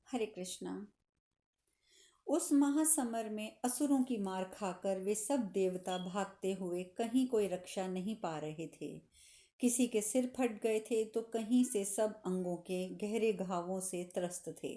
हरे कृष्णा। उस महासमर में असुरों की मार खाकर वे सब देवता भागते हुए कहीं कोई रक्षा नहीं पा रहे थे। किसी के सिर फट गए थे तो कहीं से सब अंगों के गहरे घावों से त्रस्त थे।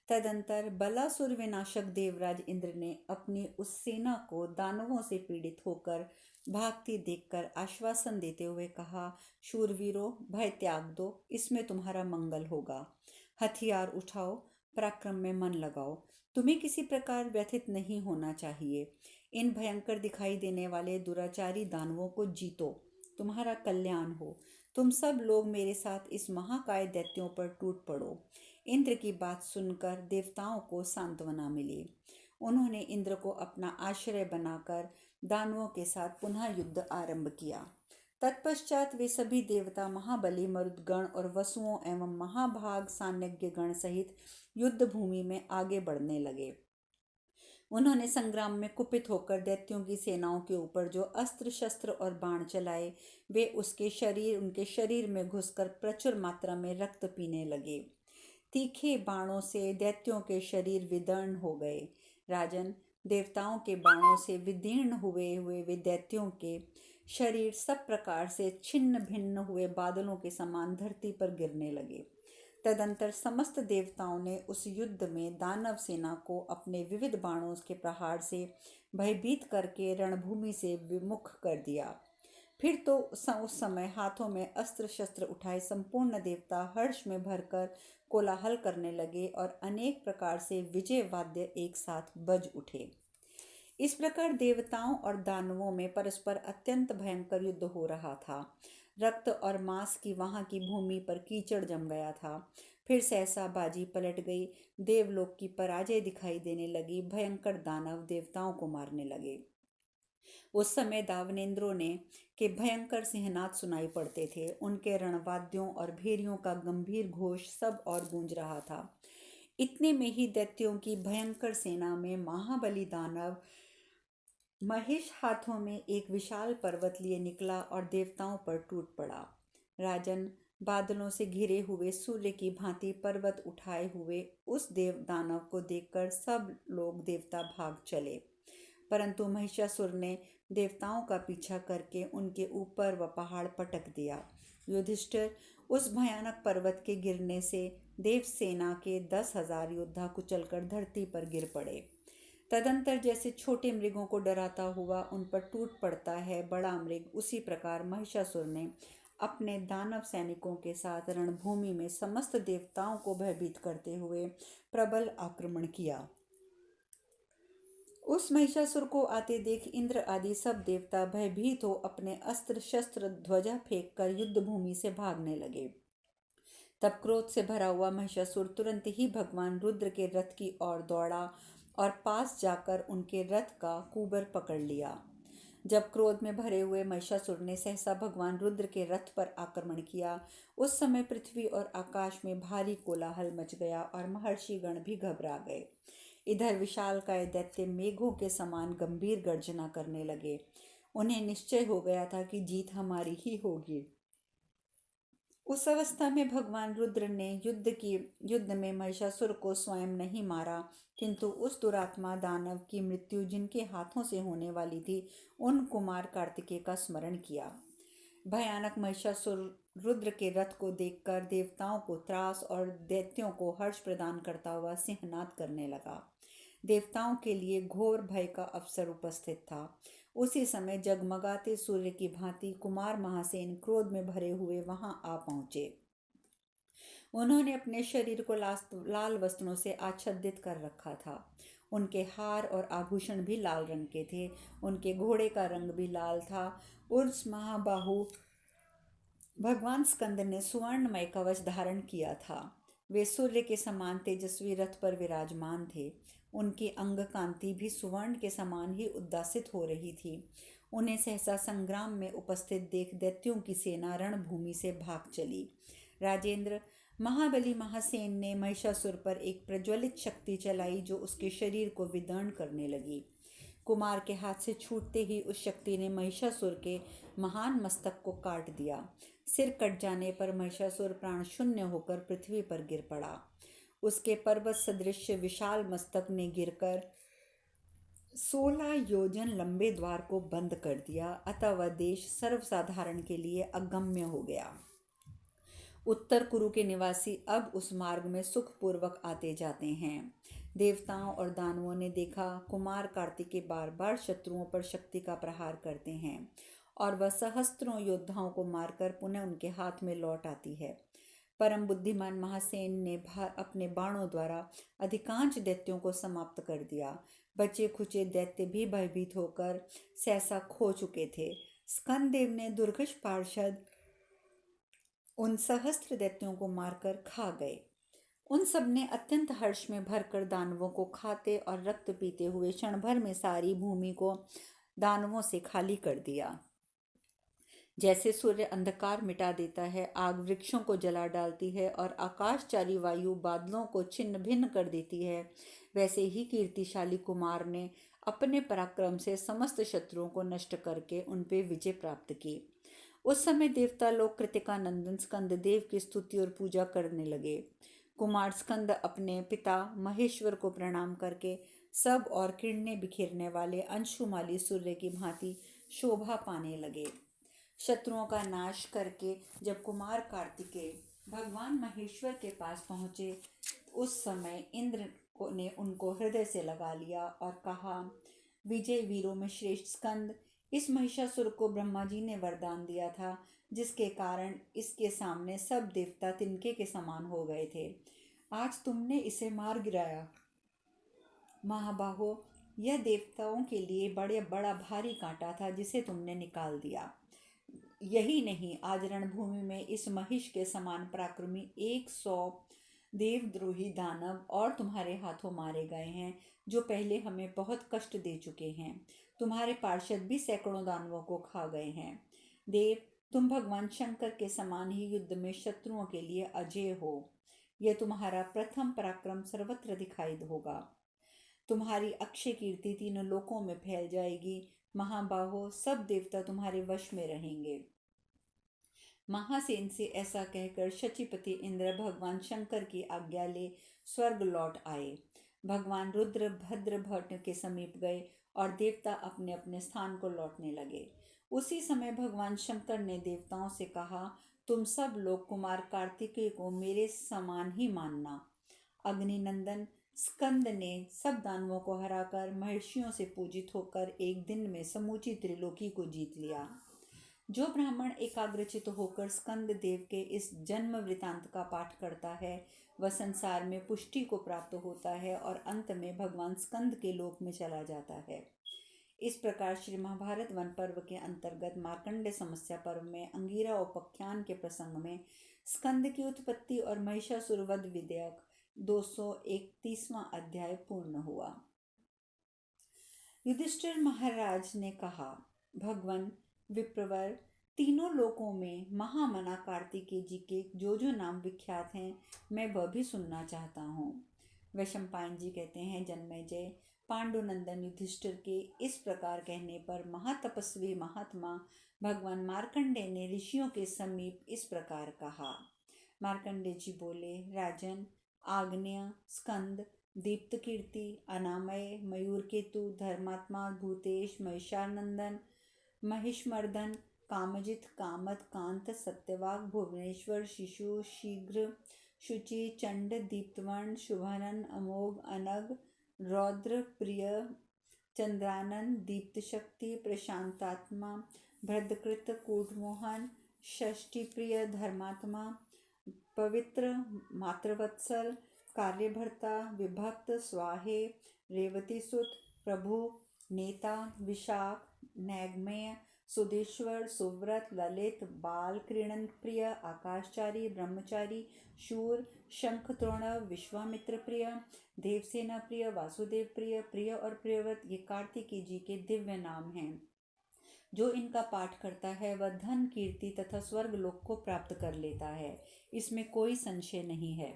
तदंतर बलासुर विनाशक देवराज इंद्र ने अपनी उस सेना को दानवों से पीड़ित होकर भागती देखकर आश्वासन देते हुए कहा, शूरवीरों, भय त्याग दो, इसमें तुम्हारा मंगल होगा। हथियार उठाओ, पराक्रम में मन लगाओ, तुम्हें किसी प्रकार व्यथित नहीं होना चाहिए। इन भयंकर दिखाई देने वाले दुराचारी दानवों को जीतो, तुम्हारा कल्याण हो। तुम सब लोग मेरे साथ इस महाकाय दैत्यों पर टूट पड़ो। इंद्र की बात सुनकर देवताओं को सांत्वना मिली। उन्होंने इंद्र को अपना आश्रय बनाकर दानवों के साथ पुनः युद्ध आरंभ किया। तत्पश्चात वे सभी देवता महाबली मरुदगण और वसुओं एवं महाभाग सान्यज्ञ गण सहित युद्ध भूमि में आगे बढ़ने लगे। उन्होंने संग्राम में कुपित होकर दैत्यों की सेनाओं के ऊपर जो अस्त्र शस्त्र और बाण चलाए, वे उनके शरीर में घुसकर प्रचुर मात्रा में रक्त पीने लगे। तीखे बाणों से दैत्यों के शरीर विदीर्ण हो गए। राजन, देवताओं के बाणों से विदीर्ण हुए वे दैत्यों के शरीर सब प्रकार से छिन्न भिन्न हुए बादलों के समान धरती पर गिरने लगे। तदंतर समस्त देवताओं ने उस युद्ध में दानव सेना को अपने विविध बाणों के प्रहार से भयभीत करके रणभूमि से विमुख कर दिया। फिर तो उस समय हाथों में अस्त्र शस्त्र उठाए संपूर्ण देवता हर्ष में भरकर कोलाहल करने लगे और अनेक प्रकार से विजय वाद्य एक साथ बज उठे। इस प्रकार देवताओं और दानवों में परस्पर अत्यंत भयंकर युद्ध हो रहा था। रक्त और मांस की वहां की भूमि पर कीचड़ जम गया था। फिर सहसा बाजी पलट गई। देवलोक की पराजय दिखाई देने लगी। भयंकर दानव देवताओं को मारने लगे। उस समय दावनेन्द्रों ने के भयंकर सिंहनाद सुनाई पड़ते थे। उनके रणवाद्यों और भेरियों का गंभीर घोष सब और गूंज रहा था। इतने में ही दैत्यों की भयंकर सेना में महाबली दानव महेश हाथों में एक विशाल पर्वत लिए निकला और देवताओं पर टूट पड़ा। राजन, बादलों से घिरे हुए सूर्य की भांति पर्वत उठाए हुए उस देव दानव को देखकर सब लोग देवता भाग चले, परंतु महिषासुर ने देवताओं का पीछा करके उनके ऊपर वह पहाड़ पटक दिया। युधिष्ठिर, उस भयानक पर्वत के गिरने से देव सेना के 10,000 योद्धा कुचलकर धरती पर गिर पड़े। तदंतर जैसे छोटे मृगों को डराता हुआ उन पर टूट पड़ता है बड़ा मृग, उसी प्रकार महिषासुर ने अपने दानव सैनिकों के साथ रणभूमि में समस्त देवताओं को भयभीत करते हुए प्रबल आक्रमण किया। उस महिषासुर को आते देख इंद्र आदि सब देवता भयभीत हो अपने अस्त्र शस्त्र ध्वजा फेंक कर युद्ध भूमि से भागने लगे। तब क्रोध से भरा हुआ महिषासुर तुरंत ही भगवान रुद्र के रथ की ओर दौड़ा और पास जाकर उनके रथ का कुबर पकड़ लिया। जब क्रोध में भरे हुए महिषासुर ने सहसा भगवान रुद्र के रथ पर आक्रमण किया, उस समय पृथ्वी और आकाश में भारी कोलाहल मच गया और महर्षि गण भी घबरा गए। इधर विशालकाय दैत्य मेघों के समान गंभीर गर्जना करने लगे। उन्हें निश्चय हो गया था कि जीत हमारी ही होगी। उस अवस्था में भगवान रुद्र ने युद्ध में महिषासुर को स्वयं नहीं मारा, किंतु उस दुरात्मा दानव की मृत्यु जिनके हाथों से होने वाली थी, उन कुमार कार्तिकेय का स्मरण किया। भयानक महिषासुर रुद्र के रथ को देखकर देवताओं को त्रास और दैत्यों को हर्ष प्रदान करता हुआ सिंहनाद करने लगा। देवताओं के लिए घोर भय का अवसर उपस्थित था। उसी समय जगमगाते सूर्य की भांति कुमार महासेन क्रोध में भरे हुए वहां आ पहुंचे। उन्होंने अपने शरीर को लाल वस्त्रों से आच्छादित कर रखा था। उनके हार और आभूषण भी लाल रंग के थे। उनके घोड़े का रंग भी लाल था। उस महाबाहु भगवान स्कंद ने सुवर्णमय कवच धारण किया था। वे सूर्य के समान तेजस्वी रथ पर विराजमान थे। उनकी अंग कांति भी सुवर्ण के समान ही उद्दासित हो रही थी। उन्हें सहसा संग्राम में उपस्थित देख दैत्यों की सेना रणभूमि से भाग चली। राजेंद्र, महाबली महासेन ने महिषासुर पर एक प्रज्वलित शक्ति चलाई जो उसके शरीर को विदीर्ण करने लगी। कुमार के हाथ से छूटते ही उस शक्ति ने महिषासुर के महान मस्तक को काट दिया। सिर कट जाने पर महिषासुर प्राण शून्य होकर पृथ्वी पर गिर पड़ा। उसके पर्वत सदृश विशाल मस्तक ने गिरकर 16 योजन लंबे द्वार को बंद कर दिया, अतः वह देश सर्वसाधारण के लिए अगम्य हो गया। उत्तर कुरु के निवासी अब उस मार्ग में सुखपूर्वक आते जाते हैं। देवताओं और दानवों ने देखा कुमार कार्तिकेय बार बार शत्रुओं पर शक्ति का प्रहार करते हैं और वह सहस्त्रों योद्धाओं को मारकर पुनः उनके हाथ में लौट आती है। परम बुद्धिमान महासेन ने अपने बाणों द्वारा अधिकांश दैत्यों को समाप्त कर दिया। बचे खुचे दैत्य भी भयभीत होकर सहसा खो चुके थे। स्कंददेव ने दुर्गश पार्षद उन सहस्त्र दैत्यों को मारकर खा गए। उन सब ने अत्यंत हर्ष में भरकर दानवों को खाते और रक्त पीते हुए क्षण भर में सारी भूमि को दानवों से खाली कर दिया। जैसे सूर्य अंधकार मिटा देता है, आग वृक्षों को जला डालती है और आकाशचारी वायु बादलों को छिन्न भिन्न कर देती है, वैसे ही कीर्तिशाली कुमार ने अपने पराक्रम से समस्त शत्रुओं को नष्ट करके उन पे विजय प्राप्त की। उस समय देवता लोग कृतिका नंदन स्कंददेव की स्तुति और पूजा करने लगे। कुमार स्कंद अपने पिता महेश्वर को प्रणाम करके सब और किरणें बिखेरने वाले अंशुमाली सूर्य की भांति शोभा पाने लगे। शत्रुओं का नाश करके जब कुमार कार्तिकेय भगवान महेश्वर के पास पहुँचे, उस समय इंद्र ने उनको हृदय से लगा लिया और कहा, विजय वीरों में श्रेष्ठ स्कंद, इस महिषासुर को ब्रह्मा जी ने वरदान दिया था, जिसके कारण इसके सामने सब देवता तिनके के समान हो गए थे। आज तुमने इसे मार गिराया। महाबाहो, यह देवताओं के लिए बड़ा भारी कांटा था जिसे तुमने निकाल दिया। यही नहीं, आज रणभूमि में इस महिष के समान पराक्रमी 100 देवद्रोही दानव और तुम्हारे हाथों मारे गए हैं, जो पहले हमें बहुत कष्ट दे चुके हैं। तुम्हारे पार्षद भी सैकड़ों दानवों को खा गए हैं। देव, तुम भगवान शंकर के समान ही युद्ध में शत्रुओं के लिए अजेय हो। यह तुम्हारा प्रथम पराक्रम सर्वत्र दिखाई होगा। तुम्हारी अक्षय कीर्ति तीनों लोकों में फैल जाएगी। महाबाहो, सब देवता तुम्हारे वश में रहेंगे। महासेन से ऐसा कहकर शचीपति इंद्र भगवान शंकर की आज्ञा ले स्वर्ग लौट आए। भगवान रुद्र भद्र भट्ट के समीप गए और देवता अपने अपने स्थान को लौटने लगे। उसी समय भगवान शंकर ने देवताओं से कहा, तुम सब लोग कुमार कार्तिकेय को मेरे समान ही मानना। अग्निनंदन स्कंद ने सब दानवों को हराकर महर्षियों से पूजित होकर एक दिन में समूची त्रिलोकी को जीत लिया। जो ब्राह्मण एकाग्रचित होकर स्कंद देव के इस जन्म वृतांत का पाठ करता है, वह संसार में पुष्टि को प्राप्त होता है और अंत में भगवान स्कंद के लोक में चला जाता है। इस प्रकार श्री महाभारत वन पर्व के अंतर्गत मार्कंडेय समस्या पर्व में अंगिरा उपाख्यान के प्रसंग में स्कंद की उत्पत्ति और महिषासुर वध विधेयक 231वां अध्याय पूर्ण हुआ। युधिष्ठिर महाराज ने कहा, भगवान विप्रवर, तीनों लोकों में महामना कार्तिकेय जी के जो जो नाम विख्यात हैं, मैं वह भी सुनना चाहता हूँ। वैशंपायन जी कहते हैं, जन्मेजय, पांडुनंदन युधिष्ठिर के इस प्रकार कहने पर महातपस्वी महात्मा भगवान मार्कंडेय ने ऋषियों के समीप इस प्रकार कहा। मार्कंडेय जी बोले, राजन, आग्नेय, स्कंद, दीप्त कीर्ति, अनामय, मयूरकेतु, धर्मात्मा, भूतेश, महिषानंदन, महिषमर्दन, कामजित, कामत, कांत, सत्यवाग, भुवनेश्वर, शिशु, शीघ्र, शुचि, चंड, दीप्तवर्ण, शुभानन, अमोघ, अनग, रौद्र, प्रिय, चंद्रानन, दीप्त शक्ति, प्रशांतात्मा, भद्रकृत, कूटमोहन, षष्टि प्रिय, धर्मात्मा, पवित्र, मातृवत्सल, कार्यभर्ता, विभक्त, स्वाहे, रेवतीसुत, प्रभु, नेता, विशाख, नैगमेय, सुदेश्वर, सुव्रत, ललित, बाल क्रीड़न प्रिय, आकाशचारी, ब्रह्मचारी, शूर, शंख त्रोण, विश्वामित्र प्रिय, देवसेना प्रिय, वासुदेव प्रिय, प्रिय और प्रियव्रत, ये कार्तिकेय जी के दिव्य नाम हैं। जो इनका पाठ करता है वह धन, कीर्ति तथा स्वर्ग लोक को प्राप्त कर लेता है, इसमें कोई संशय नहीं है।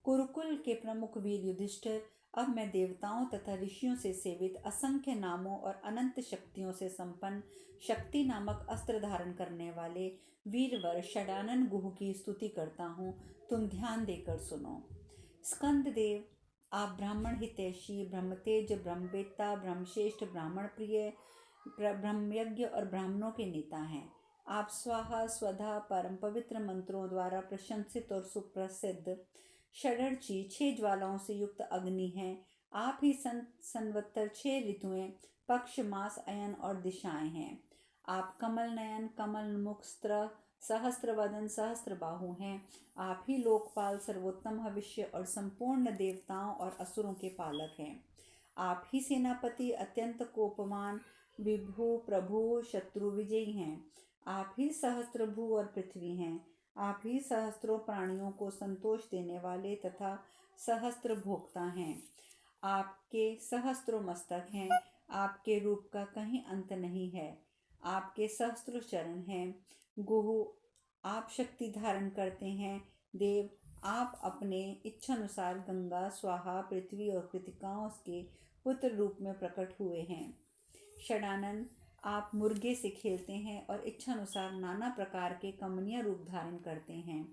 कुरुकुल के प्रमुख वीर युधिष्ठिर, अब मैं देवताओं तथा ऋषियों से सेवित असंख्य नामों और अनंत शक्तियों से संपन्न शक्ति नामक अस्त्र धारण करने वाले वीरवर षडानन गुह की स्तुति करता हूँ, तुम ध्यान देकर सुनो। स्कंद देव, आप ब्राह्मण हितैषी, ब्रह्मतेज, ब्रह्मवेत्ता, ब्रह्मश्रेष्ठ, ब्राह्मण प्रिय, ब्रह्मयज्ञ और ब्राह्मणों के नेता हैं। आप स्वाहा स्वधा परम पवित्र मंत्रों द्वारा प्रशंसित और सुप्रसिद्ध षडर्ची 6 ज्वालाओं से युक्त अग्नि हैं। आप ही संवत्सर 6 ऋतुएं, पक्ष, मास, अयन और दिशाएं हैं। आप कमल नयन, कमल मुख, स्त्र, सहस्त्र वदन, सहस्त्र बाहु हैं। आप ही लोकपाल, सर्वोत्तम भविष्य और संपूर्ण देवताओं और असुरों के पालक हैं। आप ही सेनापति, अत्यंत कोपवान, विभु, प्रभु, शत्रु विजयी हैं। आप ही सहस्त्रभु और पृथ्वी हैं। आप ही सहस्त्रों प्राणियों को संतोष देने वाले तथा सहस्त्र भोक्ता हैं। आपके सहस्त्रों मस्तक हैं। आपके रूप का कहीं अंत नहीं है। आपके सहस्त्रों चरण हैं। गुहु, आप शक्ति धारण करते हैं। देव, आप अपने इच्छानुसार गंगा, स्वाहा, पृथ्वी और कृतिकाओं के पुत्र रूप में प्रकट हुए हैं। षडानन, आप मुर्गे से खेलते हैं और इच्छानुसार नाना प्रकार के कमनीय रूप धारण करते हैं।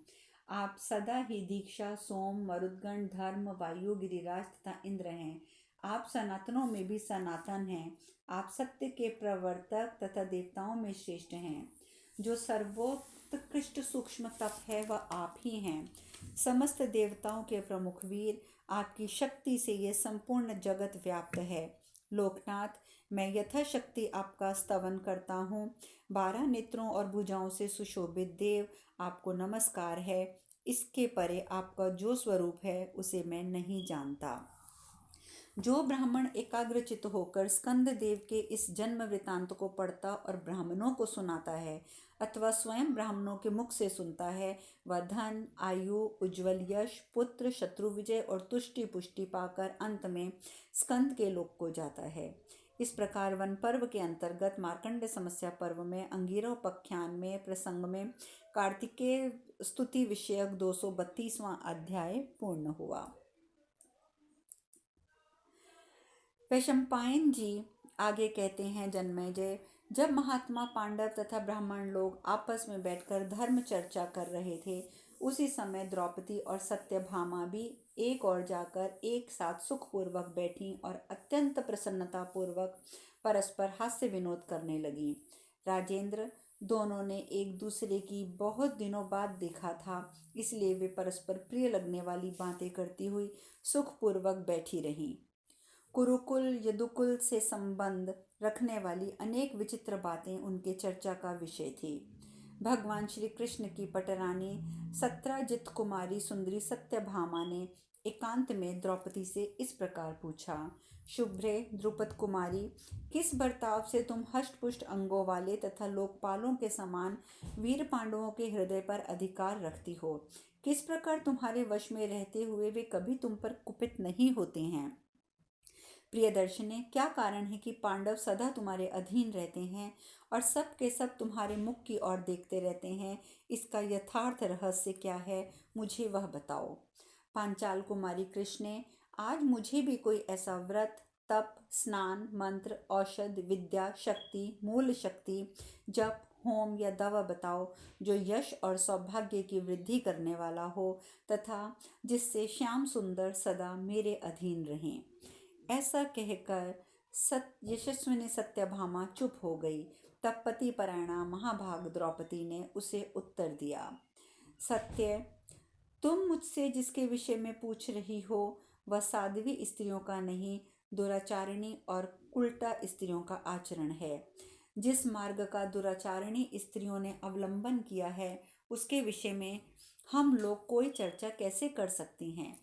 आप सदा ही दीक्षा, सोम, मरुदगण, धर्म, वायु, गिरिराज तथा इंद्र हैं। आप सनातनों में भी सनातन हैं। आप सत्य के प्रवर्तक तथा देवताओं में श्रेष्ठ हैं। जो सर्वोत्कृष्ट सूक्ष्म तप है वह आप ही हैं। समस्त देवताओं के प्रमुख वीर, आपकी शक्ति से ये संपूर्ण जगत व्याप्त है। लोकनाथ, मैं यथाशक्ति आपका स्तवन करता हूँ। 12 नेत्रों और भुजाओं से सुशोभित देव, आपको नमस्कार है। इसके परे आपका जो स्वरूप है उसे मैं नहीं जानता। जो ब्राह्मण एकाग्रचित होकर स्कंद देव के इस जन्म वृतांत को पढ़ता और ब्राह्मणों को सुनाता है अथवा स्वयं ब्राह्मणों के मुख से सुनता है, वह धन, आयु, उज्ज्वल यश, पुत्र, शत्रु विजय और तुष्टि पुष्टि पाकर अंत में स्कंद के लोक को जाता है। इस प्रकार वन पर्व के अंतर्गत मार्कंड समस्या पर्व में अंगिरह उपाख्यान में प्रसंग में कार्तिकेय स्तुति विषयक 232वां अध्याय पूर्ण हुआ। वैशंपायन जी आगे कहते हैं, जन्मेजय, जब महात्मा पांडव तथा ब्राह्मण लोग आपस में बैठकर धर्म चर्चा कर रहे थे, उसी समय द्रौपदी और सत्यभामा भी एक ओर जाकर एक साथ सुखपूर्वक बैठी और अत्यंत प्रसन्नता पूर्वक परस्पर हास्य विनोद करने लगी। राजेंद्र, दोनों ने एक दूसरे की बहुत दिनों बाद देखा था, इसलिए वे परस्पर प्रिय लगने वाली बातें करती हुई सुखपूर्वक बैठी रहीं। कुरुकुल यदुकुल से संबंध रखने वाली अनेक विचित्र बातें उनके चर्चा का विषय थी। भगवान श्री कृष्ण की पटरानी सत्राजित कुमारी सुंदरी सत्यभामा ने एकांत में द्रौपदी से इस प्रकार पूछा, शुभ्रे द्रुपद कुमारी, किस बर्ताव से तुम हष्टपुष्ट अंगों वाले तथा लोकपालों के समान वीर पांडवों के हृदय पर अधिकार रखती हो? किस प्रकार तुम्हारे वश में रहते हुए वे कभी तुम पर कुपित नहीं होते हैं? प्रियदर्शने, क्या कारण है कि पांडव सदा तुम्हारे अधीन रहते हैं और सब के सब तुम्हारे मुख की ओर देखते रहते हैं? इसका यथार्थ रहस्य क्या है, मुझे वह बताओ। पांचाल कुमारी कृष्णे, आज मुझे भी कोई ऐसा व्रत, तप, स्नान, मंत्र, औषध, विद्या, शक्ति, मूल शक्ति, जप, होम या दवा बताओ जो यश और सौभाग्य की वृद्धि करने वाला हो तथा जिससे श्याम सुंदर सदा मेरे अधीन रहें। ऐसा कहकर यशस्विनी सत्यभामा चुप हो गई। तब पतिपरायणा महाभाग द्रौपदी ने उसे उत्तर दिया, सत्य, तुम मुझसे जिसके विषय में पूछ रही हो वह साध्वी स्त्रियों का नहीं, दुराचारिणी और उल्टा स्त्रियों का आचरण है। जिस मार्ग का दुराचारिणी स्त्रियों ने अवलंबन किया है उसके विषय में हम लोग कोई चर्चा कैसे कर सकती हैं?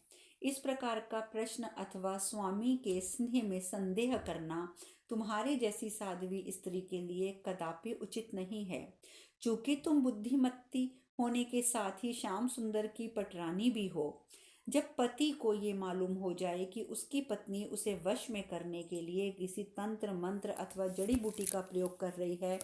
इस प्रकार का प्रश्न अथवा स्वामी के स्नेह में संदेह करना तुम्हारे जैसी साध्वी स्त्री के लिए कदापि उचित नहीं है। चूंकि तुम बुद्धिमती होने के साथ ही श्याम सुंदर की पटरानी भी हो, जब पति को ये मालूम हो जाए कि उसकी पत्नी उसे वश में करने के लिए किसी तंत्र मंत्र अथवा जड़ी बूटी का प्रयोग कर रही है,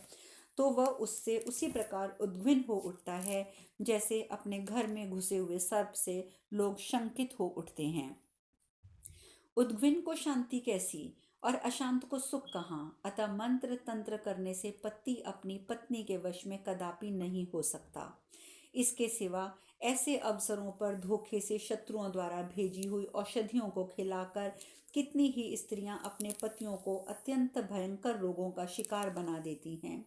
तो वह उससे उसी प्रकार उद्विग्न हो उठता है जैसे अपने घर में घुसे हुए सर्प से लोग शंकित हो उठते हैं। उद्विग्न को शांति कैसी और अशांत को सुख कहाँ? अतः मंत्र तंत्र करने से पति अपनी पत्नी के वश में कदापि नहीं हो सकता। इसके सिवा ऐसे अवसरों पर धोखे से शत्रुओं द्वारा भेजी हुई औषधियों को खिलाकर कितनी ही स्त्रियां अपने पतियों को अत्यंत भयंकर रोगों का शिकार बना देती हैं।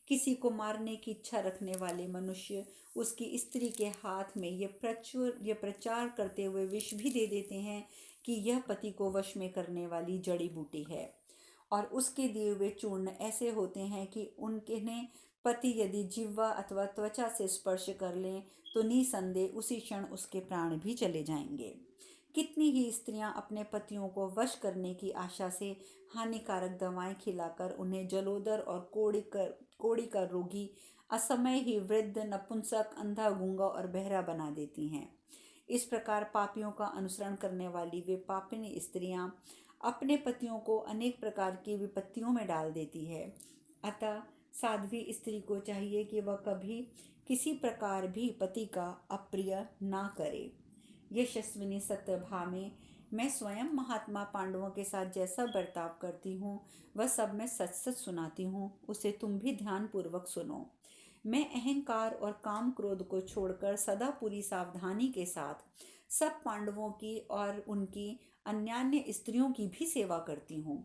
किसी को मारने की इच्छा रखने वाले मनुष्य उसकी स्त्री के हाथ में ये प्रचार करते हुए विष भी दे देते हैं कि यह पति को वश में करने वाली जड़ी बूटी है, और उसके दिए हुए चूर्ण ऐसे होते हैं कि उनके ने पति यदि जिह्वा अथवा त्वचा से स्पर्श कर लें तो निसंदेह उसी क्षण उसके प्राण भी चले जाएंगे। कितनी ही स्त्रियां अपने पतियों को वश करने की आशा से हानिकारक दवाएं खिलाकर उन्हें जलोदर और कोड़ी का रोगी, असमय ही वृद्ध, नपुंसक, अंधा, गूंगा और बहरा बना देती हैं। इस प्रकार पापियों का अनुसरण करने वाली वे पापिनी स्त्रियां अपने पतियों को अनेक प्रकार की विपत्तियों में डाल देती है। अतः साध्वी स्त्री को चाहिए कि वह कभी किसी प्रकार भी पति का अप्रिय ना करे। यशस्विनी सत्यभा में मैं स्वयं महात्मा पांडवों के साथ जैसा बर्ताव करती हूँ वह सब मैं सच सच सुनाती हूँ, उसे तुम भी ध्यान पूर्वक सुनो। मैं अहंकार और काम क्रोध को छोड़कर सदा पूरी सावधानी के साथ सब पांडवों की और उनकी अन्यान्य स्त्रियों की भी सेवा करती हूँ।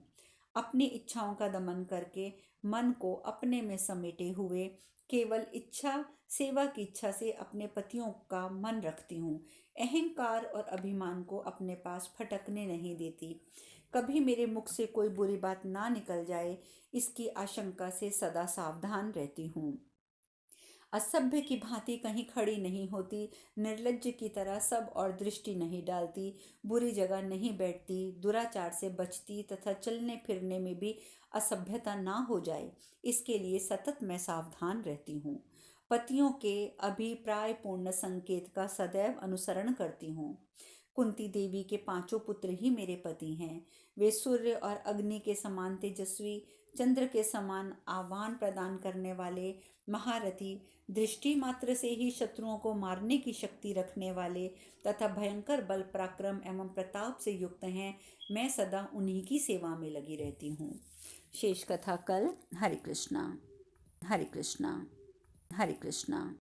अपनी इच्छाओं का दमन करके मन को अपने में समेटे हुए केवल इच्छा सेवा की इच्छा से अपने पतियों का मन रखती हूँ। अहंकार और अभिमान को अपने पास फटकने नहीं देती। कभी मेरे मुख से कोई बुरी बात ना निकल जाए इसकी आशंका से सदा सावधान रहती हूँ। असभ्य की भांति कहीं खड़ी नहीं होती, निर्लज्ज की तरह सब और दृष्टि नहीं डालती, बुरी जगह नहीं बैठती, दुराचार से बचती तथा चलने फिरने में भी असभ्यता ना हो जाए इसके लिए सतत मैं सावधान रहती हूँ। पतियों के अभिप्राय पूर्ण संकेत का सदैव अनुसरण करती हूँ। कुंती देवी के पांचों पुत्र ही मेरे पति हैं। वे सूर्य और अग्नि के समान तेजस्वी, चंद्र के समान आह्वान प्रदान करने वाले, महारथी, दृष्टि मात्र से ही शत्रुओं को मारने की शक्ति रखने वाले तथा भयंकर बल पराक्रम एवं प्रताप से युक्त हैं। मैं सदा उन्हीं की सेवा में लगी रहती हूँ। शेष कथा कल। हरे कृष्णा, हरे कृष्णा, हरे कृष्णा।